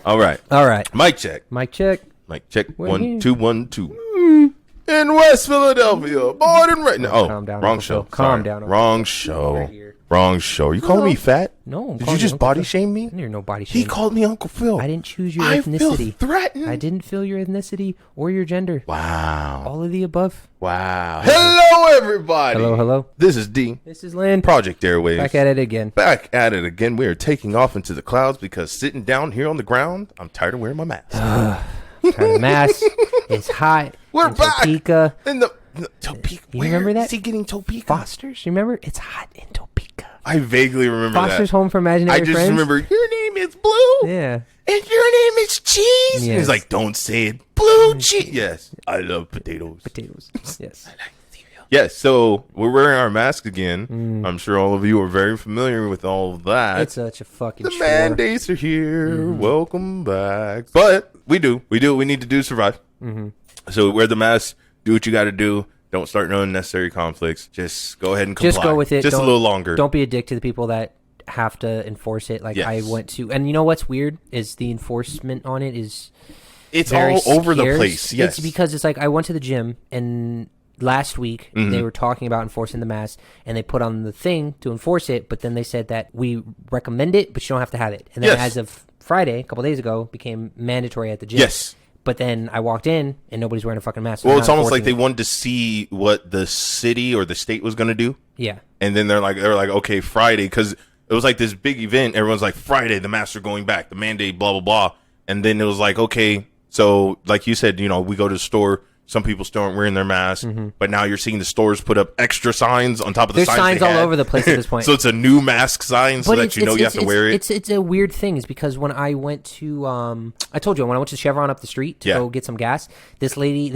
All right. Mic check. Mic check. Mic check. We're 1 here. 2 1 2. In West Philadelphia, born and raised. Oh, calm down, wrong Uncle show. Phil. Calm Sorry. down, Uncle Wrong Right show. here. Wrong show. You calling me fat? No. I'm Did calling you just Uncle body Phil. shame I me? didn't hear no body He shame. called me Uncle Phil. I didn't choose your I feel ethnicity. threatened. I didn't feel your ethnicity or your gender. Wow. All of the above. Wow. Hello, everybody. Hello. This is D. This is Lynn. Project Airwaves. Back at it again. Back at it again. We are taking off into the clouds because sitting down here on the ground, I'm tired of wearing my mask. Tired of mask. It's hot. We're in back. Topeka. In the Topeka. You remember that? Is he getting Topeka? Foster's. Remember? It's hot in Topeka. I vaguely remember Foster's that. Home for Imaginary I just Friends. remember, your name is Blue. Yeah. And your name is Cheese. And Yes. he's like, don't say it. Blue cheese. Yes. I love potatoes. Potatoes. Yes. Yes, so we're wearing our masks again. I'm sure all of you are very familiar with all of that. It's such a fucking The chore. mandates are here. Welcome back. But we do what we need to do to survive. So wear the mask, do what you got to do. Don't start no unnecessary conflicts. Just go ahead and comply. Just go with it. Just a little longer. Don't be a dick to the people that have to enforce it. Like Yes. I went to, and you know what's weird is the enforcement on it is It's very all over the scarce. place. Yes. It's because it's like I went to the gym and last week they were talking about enforcing the mask and they put on the thing to enforce it, but then they said that we recommend it, but you don't have to have it. And then Yes. as of Friday, a couple days ago, it became mandatory at the gym. Yes. But then I walked in and nobody's wearing a fucking mask. So Well, they're it's not almost like they enforcing wanted to see what the city or the state was going to do. it. Yeah. And then they were like, okay, Friday, because it was like this big event. Everyone's like, Friday, the masks are going back, the mandate, blah, blah, blah. And then it was like, okay, so like you said, you know, we go to the store. Some people still aren't wearing their masks, but now you're seeing the stores put up extra signs on top of the There's signs they all had. over the place at this point. So it's a new mask sign so that you know you have to wear it. It's a weird thing, is because when I went to I told you when I went to Chevron up the street to go get some gas, this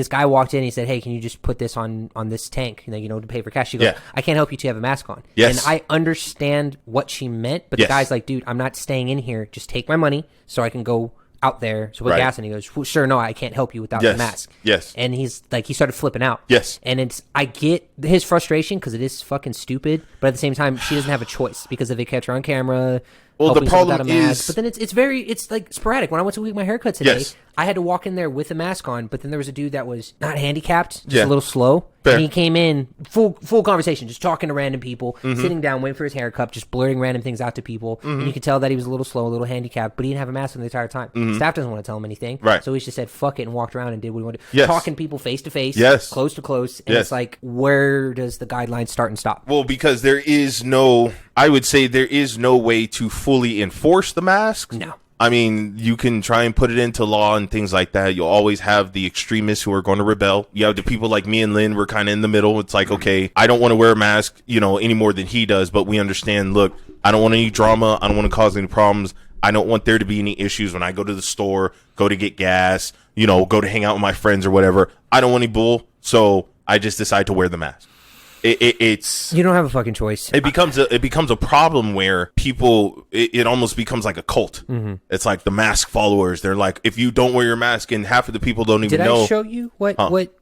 guy walked in and he said, "Hey, can you just put this on this tank, you know, to pay for cash?" She goes, Yeah. "I can't help you to have a mask on." Yes. And I understand what she meant, but Yes. the guy's like, "Dude, I'm not staying in here. Just take my money so I can go out there to put Right. gas." And he goes, "Well, sure, no, I can't help you without Yes. the mask." Yes. And he's like, he started flipping out. Yes. And I get his frustration because it is fucking stupid, but at the same time, she doesn't have a choice because if they catch her on camera, Well, the helping someone problem without a mask. is- But then it's like sporadic. When I went to get my haircut today, Yes. I had to walk in there with a mask on, but then there was a dude that was not handicapped, just Yeah. a little slow. Fair. And he came in full conversation, just talking to random people, sitting down, waiting for his haircut, just blurting random things out to people. And you could tell that he was a little slow, a little handicapped, but he didn't have a mask on the entire time. Staff doesn't want to tell him anything. Right. So he just said, fuck it, and walked around and did what he wanted. Yes. Talking people face to face, Yes. close to close. And Yes. it's like, where does the guidelines start and stop? Well, because I would say there is no way to fully enforce the mask. No. I mean, you can try and put it into law and things like that. You'll always have the extremists who are going to rebel. You have the people like me and Lynn. We're kind of in the middle. It's like, okay, I don't want to wear a mask, you know, any more than he does. But we understand, look, I don't want any drama. I don't want to cause any problems. I don't want there to be any issues when I go to the store, go to get gas, you know, go to hang out with my friends or whatever. I don't want any bull. So I just decide to wear the mask. It's You don't have a fucking choice. it becomes a problem where people it almost becomes like a cult. It's like the mask followers. They're like, if you don't wear your mask, and half of the people don't even Did know. I show you what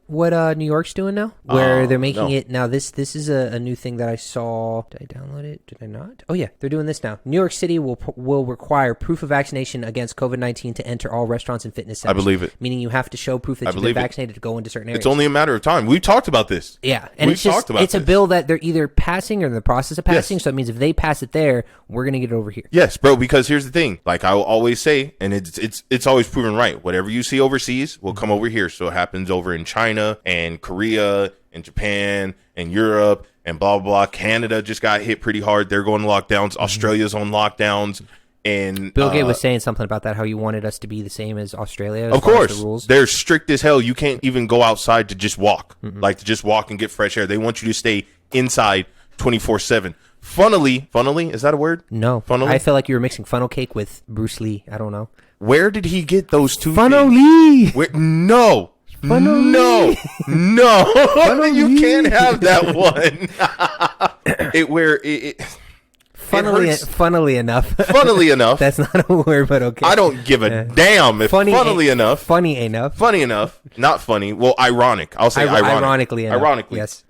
New York's doing now? Where they're making no. it now. This is a new thing that I saw. Did I download it? Did I not? Oh yeah, they're doing this now. New York City will require proof of vaccination against COVID-19 to enter all restaurants and fitness centers. I believe it. Meaning you have to show proof that you've been believe it. vaccinated to go into certain areas. It's only a matter of time. We've talked about this. Yeah, and We've talked about it's a this. bill that they're either passing or in the process of passing. Yes. So it means if they pass it there, we're gonna get it over here. Yes, bro. Because here's the thing. Like I will always say, and it's always proven right. Whatever you see overseas will come over here. So it happens over in China and Korea and Japan and Europe and blah blah blah. Canada just got hit pretty hard. They're going lockdowns. Australia's on lockdowns. And Bill Gates was saying something about that, how you wanted us to be the same as Australia. As of far as course, the rules. they're strict as hell. You can't even go outside to just walk, like to just walk and get fresh air. They want you to stay inside 24/7. Funnily, is that a word? No, Funnily? I feel like you were mixing funnel cake with Bruce Lee. I don't know. Where did he get those two Funnel things? Lee. Where, no. Funnel No. Lee. No. You can't have that one. Funnily enough. Funnily enough. That's not a word, but okay. I don't give a damn if funnily enough. Funny enough. Funny enough. Not funny. Well, ironic. I'll say ironic. Ironically enough. Ironically. Yes.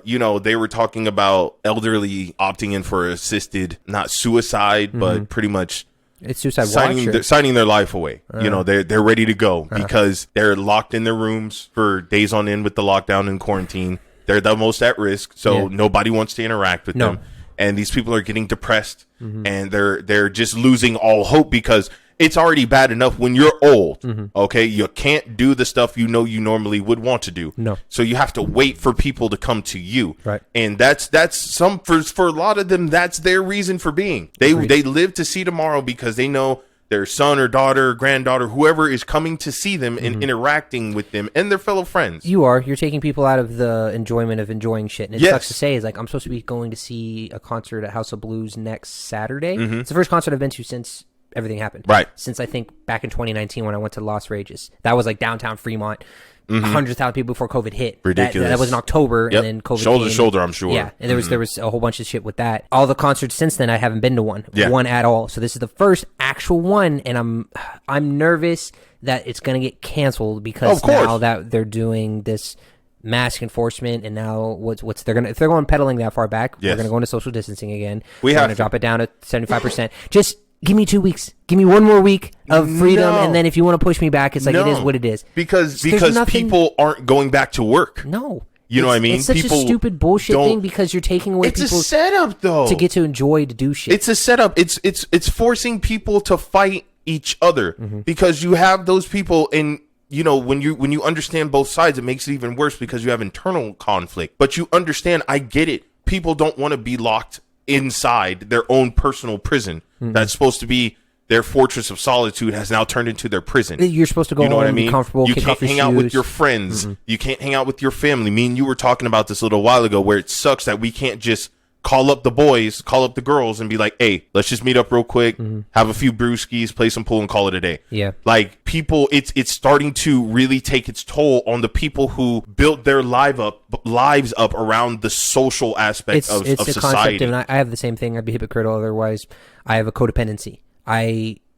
You know, they were talking about elderly opting in for assisted, not suicide, but pretty much It's suicide watch. Signing their life away. They're ready to go because they're locked in their rooms for days on end with the lockdown and quarantine. They're the most at risk, so nobody wants to interact with them. And these people are getting depressed, and they're just losing all hope because it's already bad enough when you're old. Okay, you can't do the stuff you normally would want to do. No, so you have to wait for people to come to you. Right, and that's some for a lot of them. That's their reason for being. They live to see tomorrow because they know their son or daughter, or granddaughter, whoever is coming to see them and interacting with them and their fellow friends. You're taking people out of the enjoyment of enjoying shit. And it sucks to say, is like, I'm supposed to be going to see a concert at House of Blues next Saturday. It's the first concert I've been to since everything happened. Right. Since I think back in 2019 when I went to Las Rages. That was like downtown Fremont. 100,000 people before COVID hit. Ridiculous. That was in October, and then COVID shoulder came. to shoulder, I'm sure. Yeah, and there was a whole bunch of shit with that. All the concerts since then, I haven't been to one at all. So this is the first actual one, and I'm nervous that it's gonna get canceled because now that they're doing this mask enforcement, and now if they're going pedaling that far back, we're gonna go into social distancing again. We're gonna drop it down to 75%. Just give me 2 weeks. Give me one more week of freedom, and then if you want to push me back, it's like it is what it is. Because people aren't going back to work. No. You know what I mean? It's such a stupid bullshit thing because you're taking away people's... It's a setup, though. To get to enjoy, to do shit. It's a setup. It's forcing people to fight each other because you have those people and... when you understand both sides, it makes it even worse because you have internal conflict. But you understand, I get it. People don't want to be locked inside their own personal prison. That's supposed to be their fortress of solitude has now turned into their prison. You're supposed to go home and be comfortable. You can't hang out with your friends. You can't hang out with your family. Me and you were talking about this a little while ago where it sucks that we can't just call up the boys, call up the girls and be like, hey, let's just meet up real quick, have a few brewskis, play some pool and call it a day. Yeah. Like people, it's starting to really take its toll on the people who built their lives up around the social aspect of society. Concept, and I have the same thing. I'd be hypocritical otherwise. I have a codependency.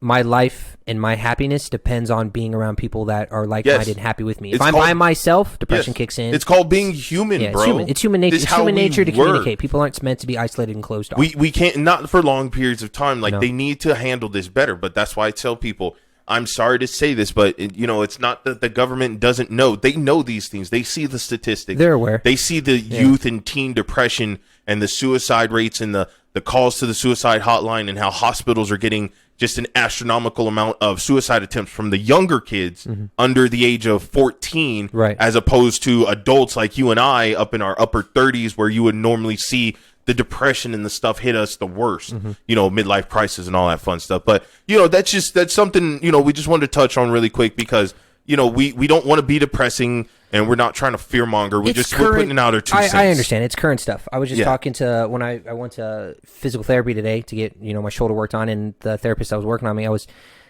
My life and my happiness depends on being around people that are like-minded and happy with me. If I'm by myself, depression kicks in. It's called being human, bro. It's human nature. It's human nature to communicate. People aren't meant to be isolated and closed off. We can't, not for long periods of time. Like, they need to handle this better. But that's why I tell people, I'm sorry to say this, but it's not that the government doesn't know. They know these things. They see the statistics. They're aware. They see the youth and teen depression and the suicide rates and the calls to the suicide hotline and how hospitals are getting just an astronomical amount of suicide attempts from the younger kids under the age of 14, as opposed to adults like you and I up in our upper 30s where you would normally see the depression and the stuff hit us the worst, midlife crisis and all that fun stuff. But, that's something, we just wanted to touch on really quick because, we don't want to be depressing and we're not trying to fearmonger. We're putting it out our 2 cents. I understand. It's current stuff. I was just talking to, when I went to physical therapy today to get, my shoulder worked on, and the therapist that was working on me, I was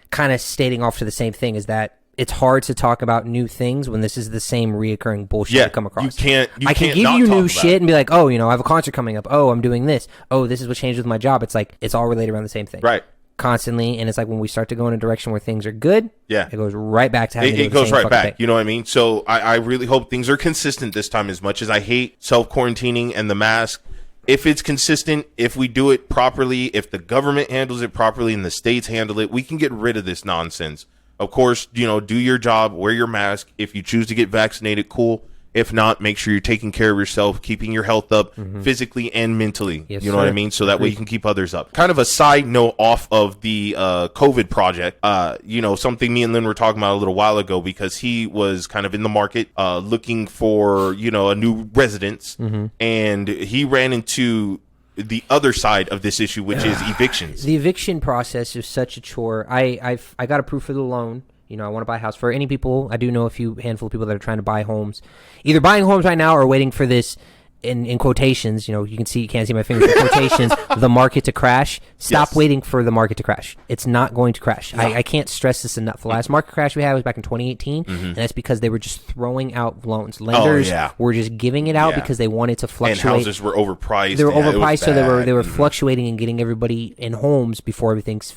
kind of stating off to the same thing, is that it's hard to talk about new things when this is the same reoccurring bullshit I come across. I can give you new shit and be like, oh, I have a concert coming up. Oh, I'm doing this. Oh, this is what changed with my job. It's like, it's all related around the same thing. Right. Constantly, and it's like when we start to go in a direction where things are good, it goes right back to having it goes right back. You know what I mean? So I really hope things are consistent this time. As much as I hate self-quarantining and the mask, if it's consistent, if we do it properly, if the government handles it properly and the states handle it, we can get rid of this nonsense. Of course, do your job, wear your mask. If you choose to get vaccinated, cool. If not, make sure you're taking care of yourself, keeping your health up physically and mentally. Yes, you know what I mean? So that way you can keep others up. Kind of a side note off of the COVID project, something me and Lynn were talking about a little while ago, because he was kind of in the market looking for, a new residence. And he ran into the other side of this issue, which is evictions. The eviction process is such a chore. I got approved for the loan. I want to buy a house. For any people, I do know a handful of people that are trying to buy homes, either buying homes right now or waiting for this, in quotations, you can't see my fingers in quotations, the market to crash. Stop waiting for the market to crash. It's not going to crash. No. I can't stress this enough. The last market crash we had was back in 2018, and that's because they were just throwing out loans. Lenders were just giving it out because they wanted to fluctuate. And houses were overpriced. They were overpriced, so they were fluctuating and getting everybody in homes before everything's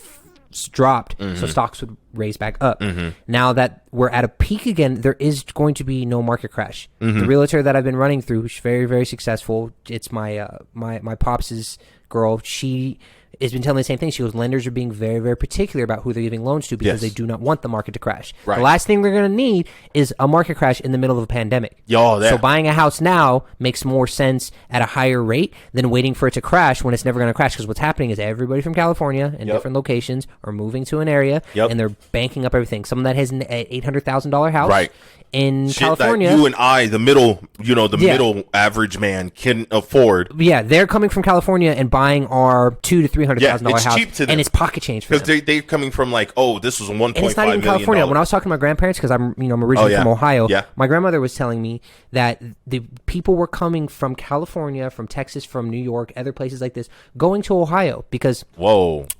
dropped, so stocks would raise back up. Now that we're at a peak again, there is going to be no market crash. The realtor that I've been running through, who's very, very successful, it's my my pops's girl. She has been telling me the same thing. She goes, lenders are being very, very particular about who they're giving loans to because they do not want the market to crash. Right. The last thing we're going to need is a market crash in the middle of a pandemic. So buying a house now makes more sense at a higher rate than waiting for it to crash when it's never going to crash. Because what's happening is everybody from California and different locations are moving to an area and they're banking up everything. Someone that has an $800,000 house in California, that you and I, the middle, middle average man can afford. Yeah, they're coming from California and buying our $200,000 to $300,000 house, cheap to them. and it's pocket change for them. Because they're coming from like, oh, this was a $1.5 million. And it's not even California. When I was talking to my grandparents, because I'm originally from Ohio, my grandmother was telling me that the people were coming from California, from Texas, from New York, other places like this, going to Ohio because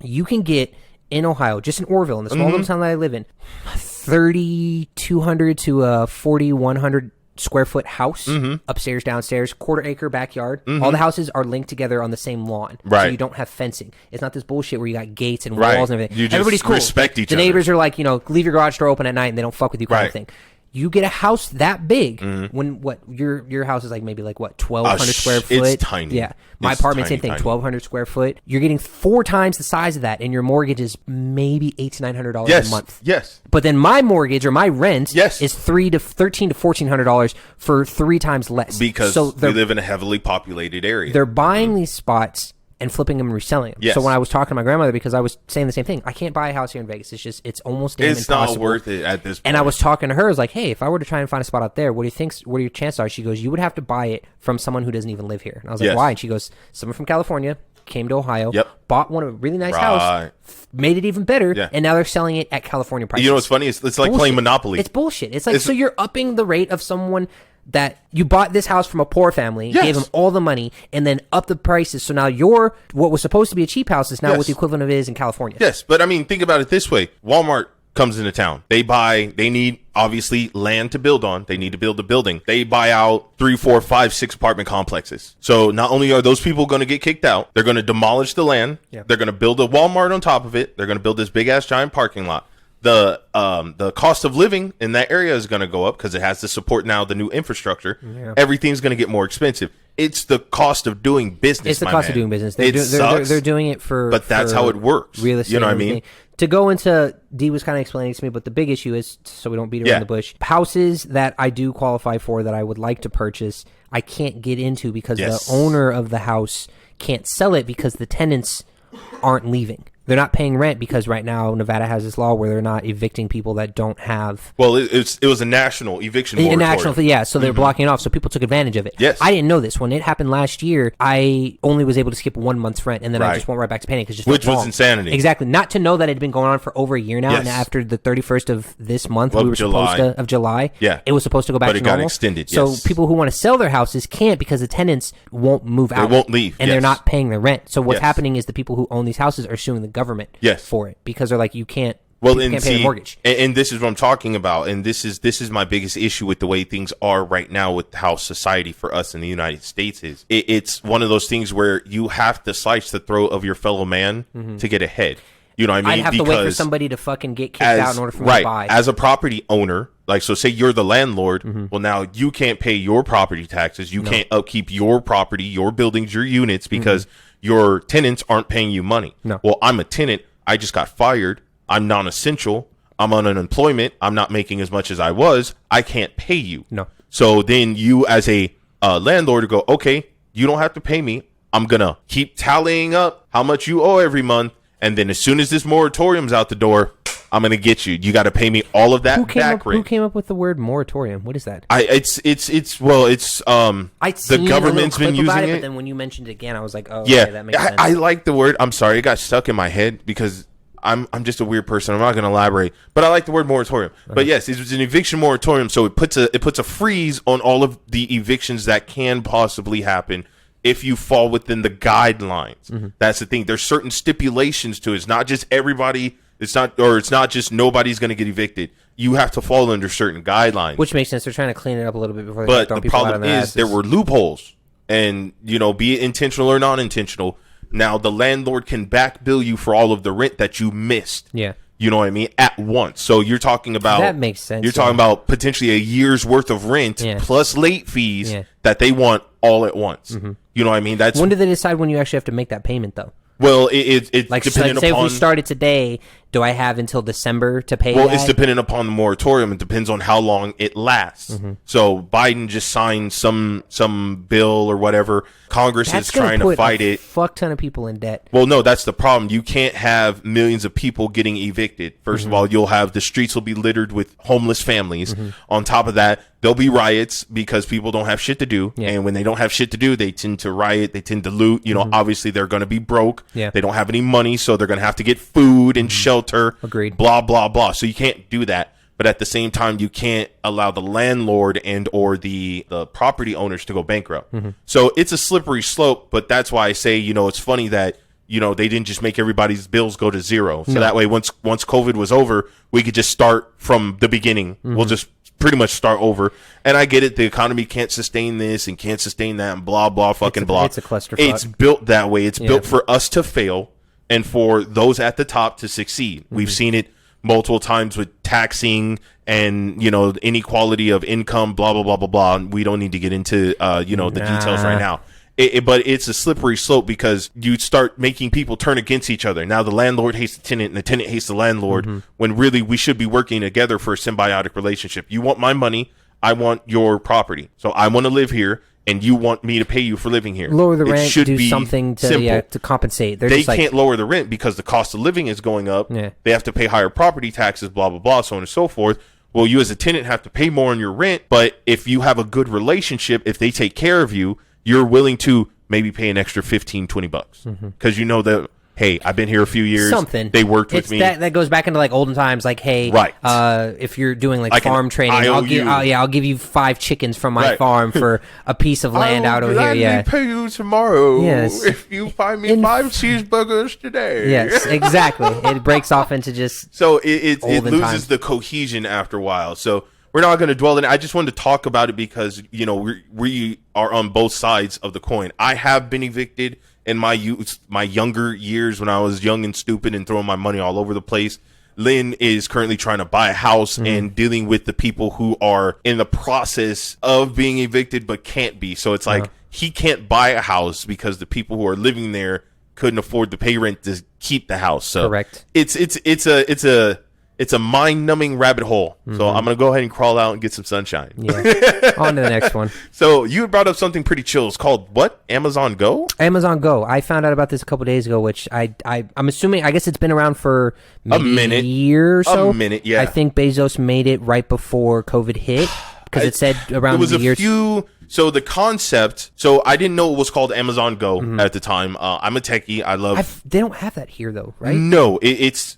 you can get in Ohio, just in Orville, in the small little town that I live in, 3,200 to a 4,100 square foot house, upstairs, downstairs, quarter acre backyard. All the houses are linked together on the same lawn, so you don't have fencing. It's not this bullshit where you got gates and walls and everything. You just Everybody's cool. respect each other. The neighbors are like, leave your garage door open at night and they don't fuck with you kind of thing. You get a house that big when your house is like maybe like 1,200 square foot. It's tiny. Yeah, my apartment same thing, 1,200 square foot. You're getting 4 times the size of that, and your mortgage is maybe $800 to $900 a month. Yes. But then my mortgage or my rent is $1,300 to $1,400 for 3 times less because we live in a heavily populated area. They're buying these spots and flipping them and reselling them. Yes. So when I was talking to my grandmother, because I was saying the same thing, I can't buy a house here in Vegas. It's almost damn impossible. It's not worth it at this point. And I was talking to her, I was like, hey, if I were to try and find a spot out there, what are your chances are? She goes, you would have to buy it from someone who doesn't even live here. And I was like, why? And she goes, someone from California came to Ohio, bought one of a really nice house, made it even better, and now they're selling it at California prices. You know what's funny? It's like bullshit. Playing Monopoly. It's bullshit. It's like, so you're upping the rate of someone that you bought this house from a poor family, gave them all the money, and then up the prices. So now what was supposed to be a cheap house is now what the equivalent of it is in California. Yes, but I mean, think about it this way. Walmart comes into town. They need obviously land to build on. They need to build a building. They buy out 3, 4, 5, 6 apartment complexes. So not only are those people going to get kicked out, they're going to demolish the land. They're going to build a Walmart on top of it. They're going to build this big ass giant parking lot. The cost of living in that area is going to go up because it has to support now the new infrastructure. Everything's going to get more expensive. It's the cost of doing business. It's the cost of doing business. They're doing it but that's how it works. Real estate, you know what I mean? To go into, D was kind of explaining to me, but the big issue is, so we don't beat around the bush, houses that I do qualify for that I would like to purchase, I can't get into because the owner of the house can't sell it because the tenants aren't leaving. They're not paying rent because right now Nevada has this law where they're not evicting people that don't have. Well, it was a national eviction moratorium. So they're blocking it off. So people took advantage of it. Yes. I didn't know this. When it happened last year, I only was able to skip 1 month's rent, and then I just went right back to paying it. Which was insanity. Exactly. Not to know that it had been going on for over a year now, and after the 31st of this month, it was supposed to go back to normal. But it got extended, So people who want to sell their houses can't because the tenants won't move out. They won't leave. And they're not paying their rent. So what's happening is the people who own these houses are suing the government for it because they're like, you can't. Well, you can't pay the mortgage. And this is what I'm talking about. And this is my biggest issue with the way things are right now with how society for us in the United States is. It's one of those things where you have to slice the throat of your fellow man to get ahead. You know what I mean? I'd have to wait for somebody to fucking get kicked out in order for me to buy. As a property owner, like, so say you're the landlord, well, now you can't pay your property taxes. You can't upkeep your property, your buildings, your units because your tenants aren't paying you money. Well, I'm a tenant. I just got fired. I'm non-essential. I'm on unemployment. I'm not making as much as I was. I can't pay you. So then you as a landlord go, okay, you don't have to pay me. I'm going to keep tallying up how much you owe every month. And then as soon as this moratorium's out the door, I'm going to get you. You got to pay me all of that back rent. Who came up with the word moratorium? What is that? The government's been using it. But then when you mentioned it again, I was like, oh, okay, that makes sense. I like the word. I'm sorry. It got stuck in my head because I'm just a weird person. I'm not going to elaborate, but I like the word moratorium. But yes, it was an eviction moratorium. So it puts a freeze on all of the evictions that can possibly happen if you fall within the guidelines. That's the thing. There's certain stipulations to it. It's not just everybody. It's not just nobody's going to get evicted. You have to fall under certain guidelines. Which makes sense. They're trying to clean it up a little bit before they start throwing people out of their asses. But the problem is there were loopholes. And, be it intentional or non-intentional, now the landlord can back bill you for all of the rent that you missed. Yeah. You know what I mean? At once. So you're talking about... That makes sense. You're talking about potentially a year's worth of rent plus late fees that they want all at once. You know what I mean? When do they decide when you actually have to make that payment, though? Well, it Like, depending say if upon. we started today, do I have until December to pay Well, that? it's dependent upon the moratorium. It depends on how long it lasts. So Biden just signed some bill or whatever. Congress That's is gonna trying to put fight a it. fuck ton of people in debt. Well, no, that's the problem. You can't have millions of people getting evicted. First of all, you'll have the streets will be littered with homeless families. On top of that, there'll be riots because people don't have shit to do. Yeah. And when they don't have shit to do, they tend to riot. They tend to loot. You know, obviously they're going to be broke. Yeah. They don't have any money, so they're going to have to get food and shelter. Agreed. Blah, blah, blah. So you can't do that. But at the same time, you can't allow the landlord and or the property owners to go bankrupt. So it's a slippery slope. But that's why I say, you know, it's funny that, you know, they didn't just make everybody's bills go to zero. So that way, once COVID was over, we could just start from the beginning. We'll just pretty much start over. And I get it. The economy can't sustain this and can't sustain that and blah, blah, fucking blah. It's a clusterfuck. It's built that way. It's built for us to fail and for those at the top to succeed. We've seen it multiple times with taxing and, you know, inequality of income, blah, blah, blah, blah, blah. And we don't need to get into, you know, the details right now. But it's a slippery slope because you start making people turn against each other. Now the landlord hates the tenant and the tenant hates the landlord when really we should be working together for a symbiotic relationship. You want my money, I want your property. So I want to live here and you want me to pay you for living here. Lower the It rent, should do be something to simple. to compensate. They're They just like, can't lower the rent because the cost of living is going up. Yeah. They have to pay higher property taxes, blah, blah, blah, so on and so forth. Well, you as a tenant have to pay more on your rent, but if you have a good relationship, if they take care of you, you're willing to maybe pay an extra $15-$20 because you know that, hey, I've been here a few years. something. They worked with It's me. That goes back into like olden times. Like, hey, Right. If you're doing like Like an farm training, IOU. I'll give you 5 chickens from my Right. farm for a piece of land out over here. Yeah. pay you tomorrow Yes. if you find me 5 cheeseburgers today. Yes, exactly. It breaks off into just So it Olden loses times. the cohesion after a while. So we're not going to dwell in it. I just wanted to talk about it because, you know, we are on both sides of the coin. I have been evicted in my youth, my younger years when I was young and stupid and throwing my money all over the place. Lynn is currently trying to buy a house and dealing with the people who are in the process of being evicted but can't be. So it's like he can't buy a house because the people who are living there couldn't afford to pay rent to keep the house. So Correct. It's a mind-numbing rabbit hole. So I'm going to go ahead and crawl out and get some sunshine. yeah. On to the next one. So you had brought up something pretty chill. It's called what? Amazon Go? Amazon Go. I found out about this a couple days ago, which I'm assuming. I guess it's been around for maybe minute. a year or so. A minute, yeah. I think Bezos made it right before COVID hit because it said around It was the year. a few. So the concept. So I didn't know it was called Amazon Go at the time. I'm a techie. I love. They don't have that here though, right? No, it's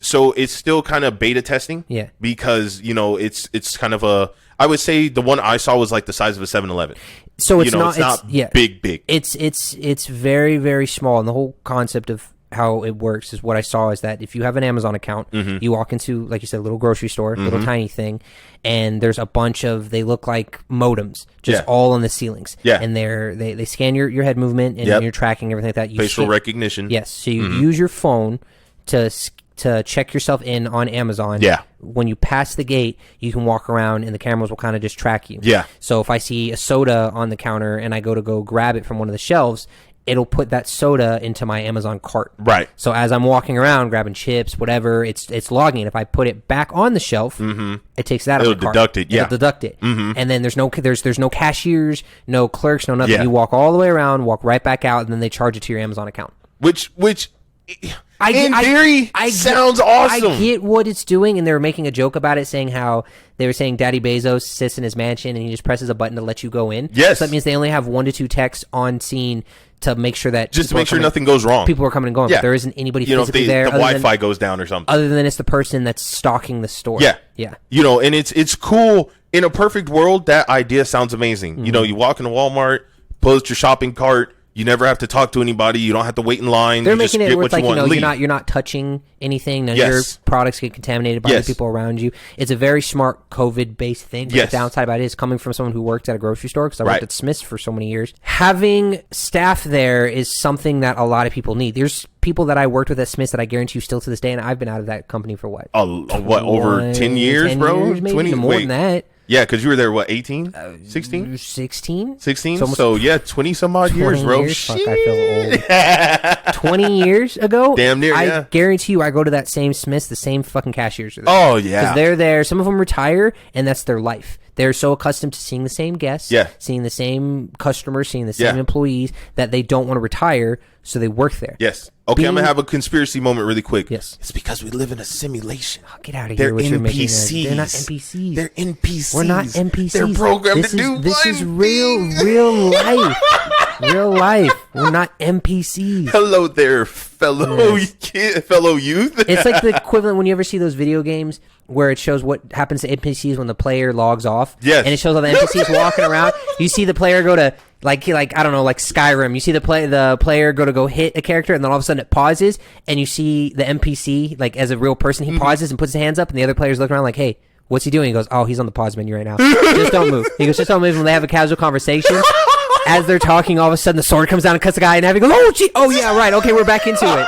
still kind of beta testing. Yeah. Because you know it's kind of a. I would say the one I saw was like the size of a 7-Eleven. So it's you know, not. it's not yeah. big. It's very, very small, and the whole concept of how it works is what I saw is that if you have an Amazon account, you walk into, like you said, a little grocery store, little tiny thing, and there's a bunch of, they look like modems, just all on the ceilings. Yeah. And they scan your head movement and your tracking, everything like that. You Facial scan- recognition. Yes. So you use your phone to check yourself in on Amazon. Yeah. When you pass the gate, you can walk around and the cameras will kind of just track you. Yeah. So if I see a soda on the counter and I go grab it from one of the shelves, it'll put that soda into my Amazon cart. Right. So as I'm walking around grabbing chips, whatever, it's logging it. If I put it back on the shelf, it takes that out It'll of the cart. deduct it, yeah. It'll deduct it. And then there's no cashiers, no clerks, no nothing. Yeah. You walk all the way around, walk right back out, and then they charge it to your Amazon account. Which I in get- theory sounds awesome. I get what it's doing, and they were making a joke about it, saying how they were saying Daddy Bezos sits in his mansion and he just presses a button to let you go in. Yes. So that means they only have 1 to 2 techs on scene to make sure that Just to people make are sure coming- nothing goes wrong. People are coming and going, Yeah. but there isn't anybody You know, if physically there. the other than- Wi-Fi goes down or something. other than it's the person that's stocking the store. Yeah. Yeah. You know, and it's cool. In a perfect world, that idea sounds amazing. You know, you walk into Walmart, pull out your shopping cart. You never have to talk to anybody. You don't have to wait in line. They're you just making it get where what it's like, you want and leave. you're not touching anything. None of your Yes. products get contaminated by Yes. the people around you. It's a very smart COVID-based thing. But Yes. the downside about it is coming from someone who worked at a grocery store, because I Right. worked at Smith's for so many years. Having staff there is something that a lot of people need. There's people that I worked with at Smith's that I guarantee you still to this day, and I've been out of that company for what? Over 10 years, 10 bro? years, maybe 20 more wait. than that. Yeah, because you were there, what, 18? 16? 16? 16? So, yeah, 20 some odd years, bro. Fuck, I feel old. 20 years ago? Damn near, I yeah. guarantee you I go to that same Smith's, the same fucking cashiers are there. Oh, yeah. Because they're there. Some of them retire, and that's their life. They're so accustomed to seeing the same guests, seeing the same customers, seeing the same employees, that they don't want to retire, so they work there. Yes. Okay, I'm going to have a conspiracy moment really quick. Yes. It's because we live in a simulation. Oh, get out of They're here with your making NPCs. They're not NPCs. They're NPCs. We're not NPCs. They're programmed to do This is one real thing. real life. Real life. We're not NPCs. Hello there, fellow youth. It's like the equivalent when you ever see those video games where it shows what happens to NPCs when the player logs off. Yes. And it shows all the NPCs walking around. You see the player go to like I don't know, like Skyrim. You see the player go hit a character, and then all of a sudden it pauses, and you see the NPC like as a real person. He pauses and puts his hands up, and the other players look around like, "Hey, what's he doing?" He goes, "Oh, he's on the pause menu right now. Just don't move." He goes, "Just don't move." When they have a casual conversation, as they're talking, all of a sudden the sword comes down and cuts the guy in half. He goes, "Oh, gee, oh yeah, right. Okay, we're back into it."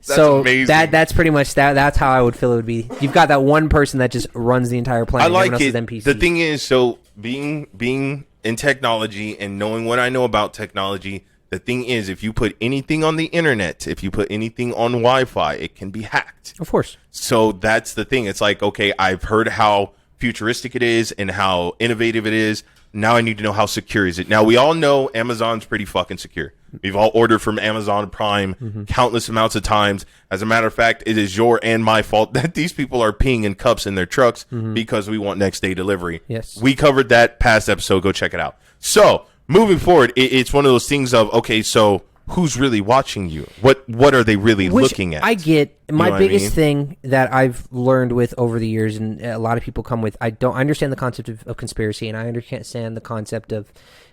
So amazing. that's pretty much that. That's how I would feel it would be. You've got that one person that just runs the entire planet. I like everyone else it. is NPCs. The thing is, so being in technology and knowing what I know about technology, the thing is, if you put anything on the internet, if you put anything on Wi-Fi, it can be hacked. Of course. So that's the thing. It's like, okay, I've heard how futuristic it is and how innovative it is. Now I need to know how secure is it. Now we all know Amazon's pretty fucking secure. We've all ordered from Amazon Prime countless amounts of times. As a matter of fact, it is your and my fault that these people are peeing in cups in their trucks because we want next day delivery. Yes. We covered that past episode. Go check it out. So moving forward, it's one of those things of, okay, so who's really watching you? What are they really looking at? I get. My You know what biggest I mean? thing that I've learned with over the years, and a lot of people come with, I understand the concept of conspiracy, and I understand the concept of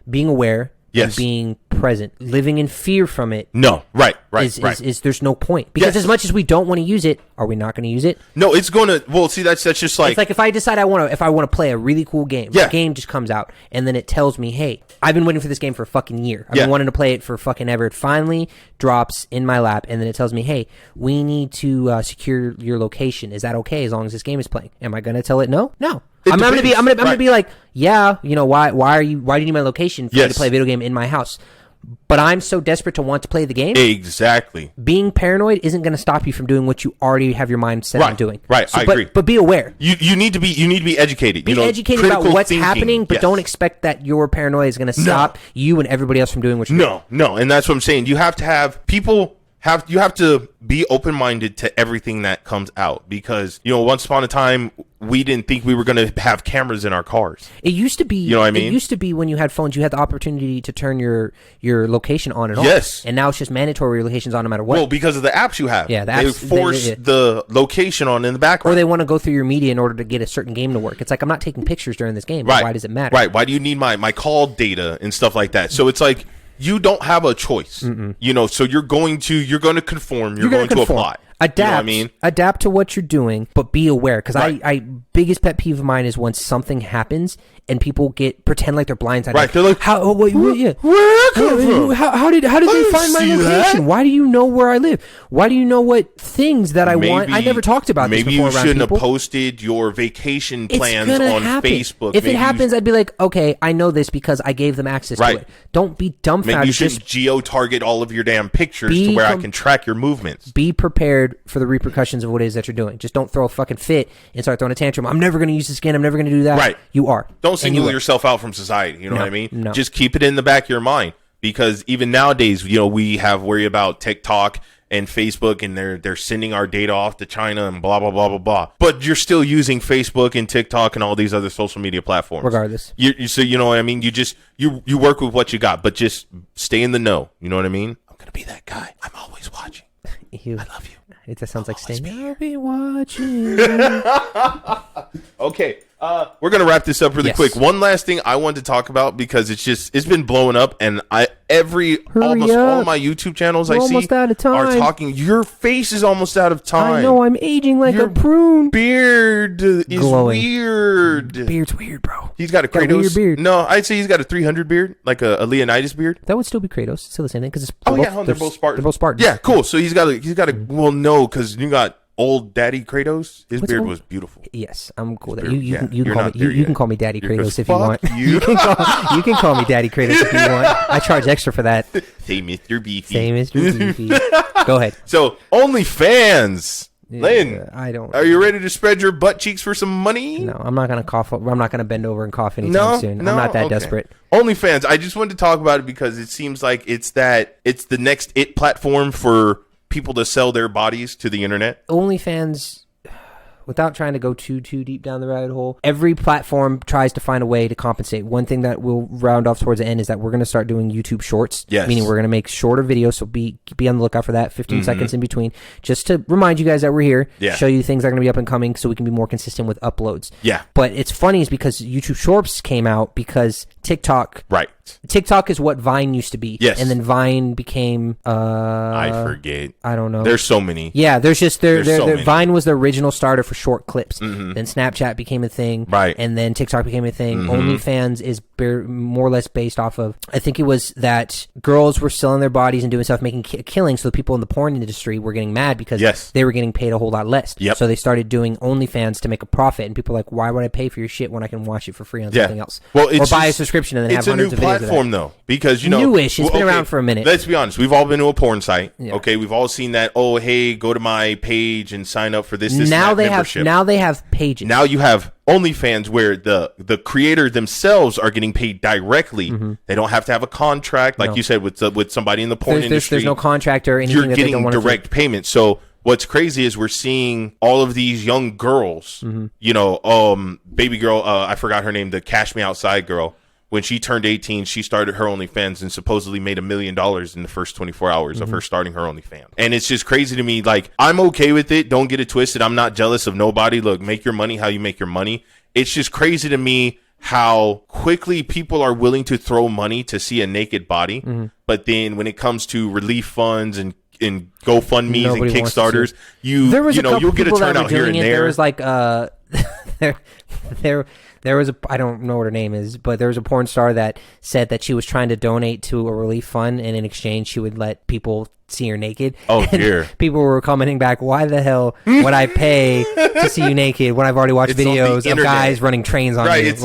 being aware and being present. Living in fear from it. No, right. Is there's no point, because as much as we don't want to use it, are we not going to use it? No, it's going to. Well, see, that's just like. It's like if I decide I want to play a really cool game. Yeah. The game just comes out, and then it tells me, hey, I've been waiting for this game for a fucking year. I've been wanting to play it for fucking ever. It finally drops in my lap, and then it tells me, hey, we need to secure your location. Is that okay as long as this game is playing? Am I going to tell it no? No. I'm gonna be like, yeah, you know, why do you need my location for me to play a video game in my house? But I'm so desperate to want to play the game. Exactly. Being paranoid isn't going to stop you from doing what you already have your mind set on doing. Right. I agree. But be aware. You need to be educated. Be you know, educated about what's thinking. happening, but don't expect that your paranoia is going to stop you and everybody else from doing what you're doing. No, and that's what I'm saying. You have to have people. You have to be open-minded to everything that comes out, because, you know, once upon a time we didn't think we were going to have cameras in our cars. It used to be, you know what I mean? It used to be when you had phones, you had the opportunity to turn your location on and off. Yes. And now it's just mandatory your location's on no matter what. Well, because of the apps you have. Yeah, the they apps, force the location on in the background. Or they want to go through your media in order to get a certain game to work. It's like, I'm not taking pictures during this game. Right. Why does it matter? Right. Why do you need my call data and stuff like that? So it's like, you don't have a choice. You know, so you're going to conform. You're going to apply. Adapt. You know what I mean? Adapt to what you're doing, but be aware. Because I biggest pet peeve of mine is when something happens and people pretend like they're blindsided. Right. They're like, how? Where did I come from? How did they find my location? That. Why do you know where I live? Why do you know what things that I want? I never talked about this before. Maybe you shouldn't have posted your vacation plans on Facebook. If it happens, I'd be like, okay, I know this because I gave them access to it. Don't be dumbfounded. Maybe you should geo-target all of your damn pictures to where I can track your movements. Be prepared for the repercussions of what it is that you're doing. Just don't throw a fucking fit and start throwing a tantrum. I'm never going to use this again. I'm never going to do that. Right. You are. Don't single yourself out from society. You know what I mean? No. Just keep it in the back of your mind, because even nowadays, you know, we have worry about TikTok and Facebook, and they're sending our data off to China and blah blah blah blah blah. But you're still using Facebook and TikTok and all these other social media platforms. Regardless, so you know what I mean. You work with what you got, but just stay in the know. You know what I mean? I'm gonna be that guy. I'm always watching. I love you. It just sounds like staying. I'll be watching. Okay. We're gonna wrap this up really quick. One last thing I wanted to talk about, because it's been blowing up, and almost all my YouTube channels We're almost out of time. are talking. Your face is almost out of time. I know, I'm aging like a prune. Beard is Glowing. weird. Beard's weird, bro. He's got a Got a Kratos weird beard. No, I'd say he's got a 300 beard, like a Leonidas beard. That would still be Kratos. It's still the same thing because They're both Spartans. They're both Spartans. Yeah, cool. So he's got a. Well, no, because you got old Daddy Kratos. His What's beard old? was beautiful. Yes, I'm cool. Beard, You can you're call not me. there You yet. can call me Daddy Kratos if you fuck want. you. You can call me Daddy Kratos if you want. I charge extra for that. Say Mr. Beefy. Say Mr. Beefy. Go ahead. So OnlyFans. Lynn, I don't. are you ready to spread your butt cheeks for some money? No, I'm not gonna cough. I'm not gonna bend over and cough anytime No, soon. no? I'm not that Okay. desperate. OnlyFans. I just wanted to talk about it because it seems like it's the next platform for people to sell their bodies to the internet. OnlyFans, without trying to go too deep down the rabbit hole, every platform tries to find a way to compensate. One thing that we'll round off towards the end is that we're going to start doing YouTube Shorts. Yes. Meaning we're going to make shorter videos, so be on the lookout for that. 15 seconds in between, just to remind you guys that we're here. Yeah. Show you things that are going to be up and coming, so we can be more consistent with uploads. Yeah. But it's funny is because YouTube Shorts came out because TikTok. Right. TikTok is what Vine used to be. Yes. And then Vine became. I forget. I don't know. There's so many. Yeah, there's so many. many. Vine was the original starter for short clips. Then Snapchat became a thing. Right. And then TikTok became a thing. OnlyFans is more or less based off of, I think it was that girls were selling their bodies and doing stuff, making killing, so the people in the porn industry were getting mad because they were getting paid a whole lot less. Yep. So they started doing OnlyFans to make a profit, and people were like, why would I pay for your shit when I can watch it for free on something else? Well, or buy a subscription and then have hundreds of videos of that. It's a new platform, though, because, you know... Newish. It's been around for a minute. Let's be honest. We've all been to a porn site. Yeah. Okay, we've all seen that, oh, hey, go to my page and sign up for this Now and that they membership. now they have pages. Now you have OnlyFans where the creator themselves are getting paid directly. They don't have to have a contract, like you said, with somebody in the porn industry. There's no contract or anything. You're getting direct payment. So what's crazy is we're seeing all of these young girls, you know, baby girl, I forgot her name, the Cash Me Outside girl. When she turned 18, she started her OnlyFans and supposedly made $1 million in the first 24 hours of her starting her OnlyFans. And it's just crazy to me. Like, I'm okay with it. Don't get it twisted. I'm not jealous of nobody. Look, make your money how you make your money. It's just crazy to me how quickly people are willing to throw money to see a naked body. But then when it comes to relief funds and GoFundMe's and Kickstarters, you'll get a turnout here and there. There was like there was a, I don't know what her name is, but there was a porn star that said that she was trying to donate to a relief fund, and in exchange she would let people see her naked. Oh, and dear. People were commenting back, why the hell would I pay to see you naked when I've already watched videos of guys running trains on you? It's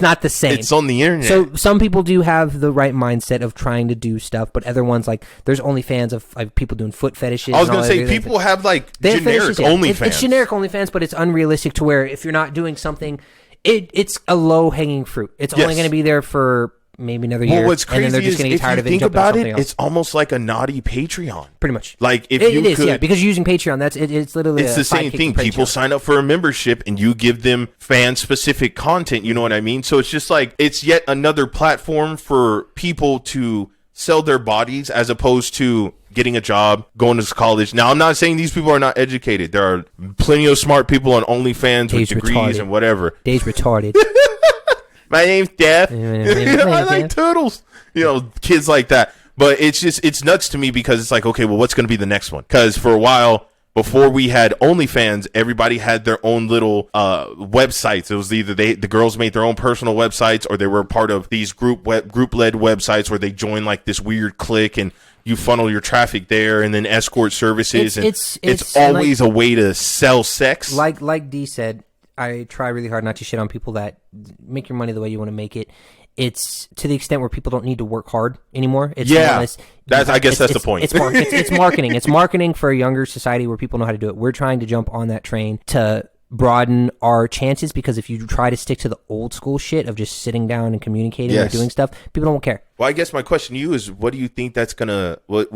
not the same. It's on the internet. So some people do have the right mindset of trying to do stuff, but other ones, like, there's OnlyFans of people doing foot fetishes. I was going to say, people have like generic OnlyFans. It's generic OnlyFans, but it's unrealistic to where if you're not doing something, it's a low-hanging fruit. It's only going to be there for maybe another year. Well, what's crazy and then they're just is going to get tired if of it you and think jump on about something it, else. it's almost like a naughty Patreon. Pretty much. Like if it you is, could, yeah, because using Patreon, it's literally it's the same thing. People sign up for a membership and you give them fan-specific content. You know what I mean? So it's just like it's yet another platform for people to sell their bodies as opposed to getting a job, going to college. Now, I'm not saying these people are not educated. There are plenty of smart people on OnlyFans with degrees and whatever. Dave's retarded. My name's Jeff. I like turtles. You know, kids like that. But it's nuts to me because it's like, okay, well, what's going to be the next one? Because for a while, before we had OnlyFans, everybody had their own little websites. It was either the girls made their own personal websites, or they were part of these group-led websites where they join like this weird clique and you funnel your traffic there, and then escort services. It's always a way to sell sex. Like Dee said, I try really hard not to shit on people that make your money the way you want to make it. It's to the extent where people don't need to work hard anymore. It's I guess that's the point. It's marketing. It's marketing for a younger society where people know how to do it. We're trying to jump on that train to broaden our chances, because if you try to stick to the old school shit of just sitting down and communicating or doing stuff, people don't care. Well, I guess my question to you is, what do you think that's what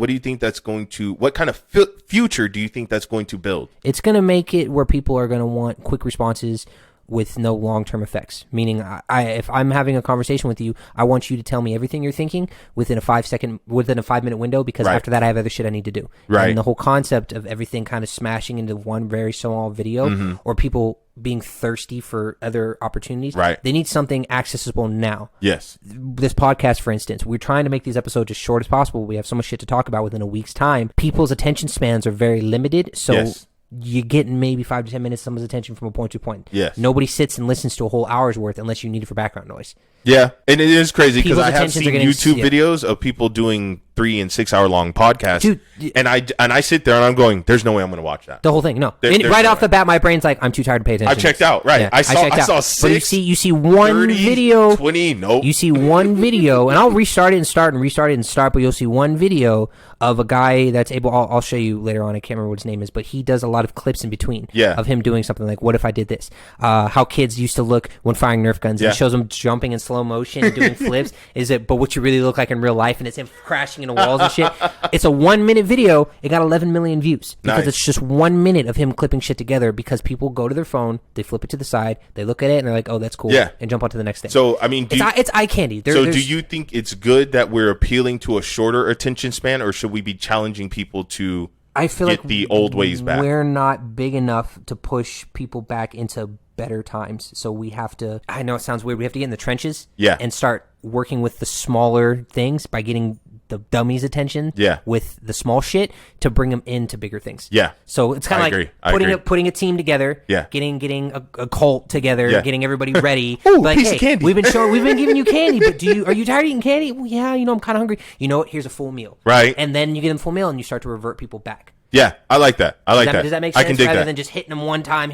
kind of future do you think that's going to build? It's going to make it where people are going to want quick responses with no long-term effects. Meaning, if I'm having a conversation with you, I want you to tell me everything you're thinking within a 5-minute window, because after that I have other shit I need to do. Right. And the whole concept of everything kind of smashing into one very small video, or people being thirsty for other opportunities. Right. They need something accessible now. Yes. This podcast, for instance, we're trying to make these episodes as short as possible. We have so much shit to talk about within a week's time. People's attention spans are very limited, so you get maybe 5 to 10 minutes of someone's attention from a point to point. Yes. Nobody sits and listens to a whole hour's worth unless you need it for background noise. Yeah, and it is crazy because People's I have seen YouTube videos of people doing 3 and 6 hour long podcasts, Dude, and I sit there and I'm going, there's no way I'm going to watch that. The whole thing, no. There's Right no off way. the bat, my brain's like, I'm too tired to pay attention. I checked out, right? Yeah, I checked out. saw But 6. you see one 30, video, 20. Nope. You see one video, and I'll restart it and start and restart it and start. But you'll see one video of a guy that's able. I'll show you later on. I can't remember what his name is, but he does a lot of clips in between. Yeah. Of him doing something like, "What if I did this?" How kids used to look when firing Nerf guns. Yeah. And it shows them jumping in slow motion and doing flips. But what you really look like in real life, and it's him crashing into walls and shit. It's a 1 minute video. It got 11 million views because Nice. it's just 1 minute of him clipping shit together. Because people go to their phone, they flip it to the side, they look at it, and they're like, "Oh, that's cool," Yeah. and jump on to the next thing. So I mean, It's eye candy. so do you think it's good that we're appealing to a shorter attention span, or should we be challenging people to I feel get like the old ways back? We're not big enough to push people back into better times. So we have to, I know it sounds weird, we have to get in the trenches and start working with the smaller things by getting the dummies' attention with the small shit to bring them into bigger things. Yeah. So it's kind of like putting a team together, getting a cult together, getting everybody ready. Ooh, like, piece hey, of candy. we've been giving you candy, but are you tired of eating candy? Well, yeah, I'm kind of hungry. You know what? Here's a full meal. Right. And then you get them full meal and you start to revert people back. Yeah, I like that. Does that make sense? I can dig Rather that. than just hitting them one time.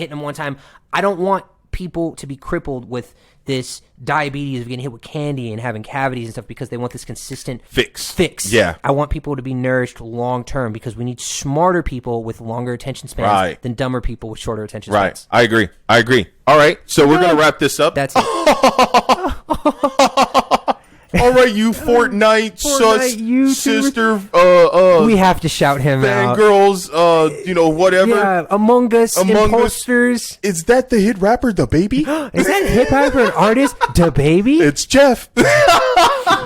I don't want people to be crippled with this diabetes of getting hit with candy and having cavities and stuff because they want this consistent fix. Yeah. I want people to be nourished long term because we need smarter people with longer attention spans than dumber people with shorter attention spans. I agree. All right, so we're going to wrap this up. That's it. All right, you Fortnite sister, we have to shout him out. fangirls, whatever. Yeah, Among Us, imposters. Is that the hit rapper, The Baby? Is that a hip hop or an artist? Da Baby? It's Jeff.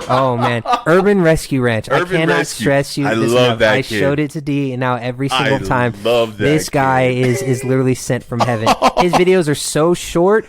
Oh man, Urban Rescue Ranch. I Urban cannot Rescue. stress you. I this love enough. that I kid. showed it to D, and now every single time, love that this guy is literally sent from heaven. His videos are so short,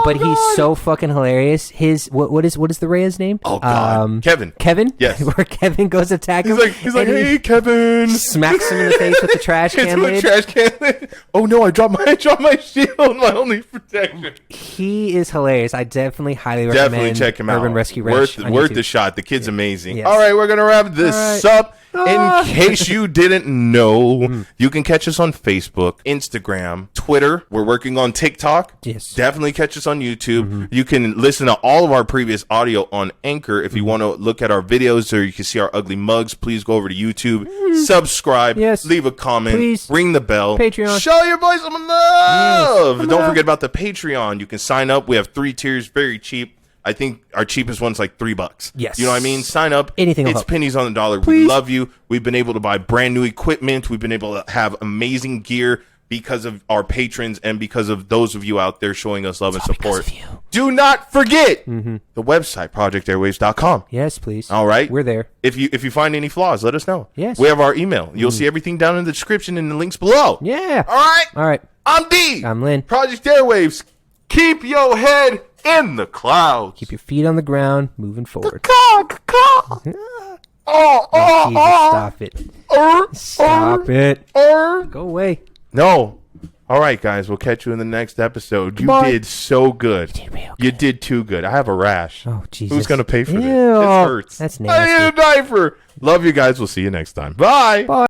but he's so fucking hilarious. His what is the Rhea's name? Oh God, Kevin. Kevin. Yes. Where Kevin goes to attack him. He's like, and he hey, Kevin. smacks him in the face with the trash can lid. Trash can lid. Oh no, I dropped my shield, my only protection. He is hilarious. I definitely highly recommend. Definitely check him out. Urban Rescue Ranch. Worth the shot. The kid's amazing. Yes. All right, we're gonna wrap this up. In case you didn't know, you can catch us on Facebook, Instagram, Twitter. We're working on TikTok. Yes. Definitely catch us on YouTube. You can listen to all of our previous audio on Anchor. If you want to look at our videos or you can see our ugly mugs, please go over to YouTube. Subscribe. Yes. Leave a comment. Please. Ring the bell. Patreon. Show your boys some love. Yes. Don't forget about the Patreon. You can sign up. We have 3 tiers, very cheap. I think our cheapest one's like $3. Yes. You know what I mean? Sign up. Anything will It's help. pennies on the dollar. Please. We love you. We've been able to buy brand new equipment. We've been able to have amazing gear because of our patrons and because of those of you out there showing us love and support. because of you. Do not forget the website, projectairwaves.com. Yes, please. All right. We're there. If you find any flaws, let us know. Yes. We have our email. You'll see everything down in the description and the links below. Yeah. All right. All right. I'm D. I'm Lynn. Project Airwaves. Keep your head in the clouds. Keep your feet on the ground, moving forward. Oh, Oh, Jesus, stop it. Stop it. Go away. No. All right, guys. We'll catch you in the next episode. You Bye. did so good. did real You did too good. I have a rash. Oh, Jesus. Who's going to pay for this? Ew. This hurts. That's I nasty. need a diaper. Love you guys. We'll see you next time. Bye. Bye.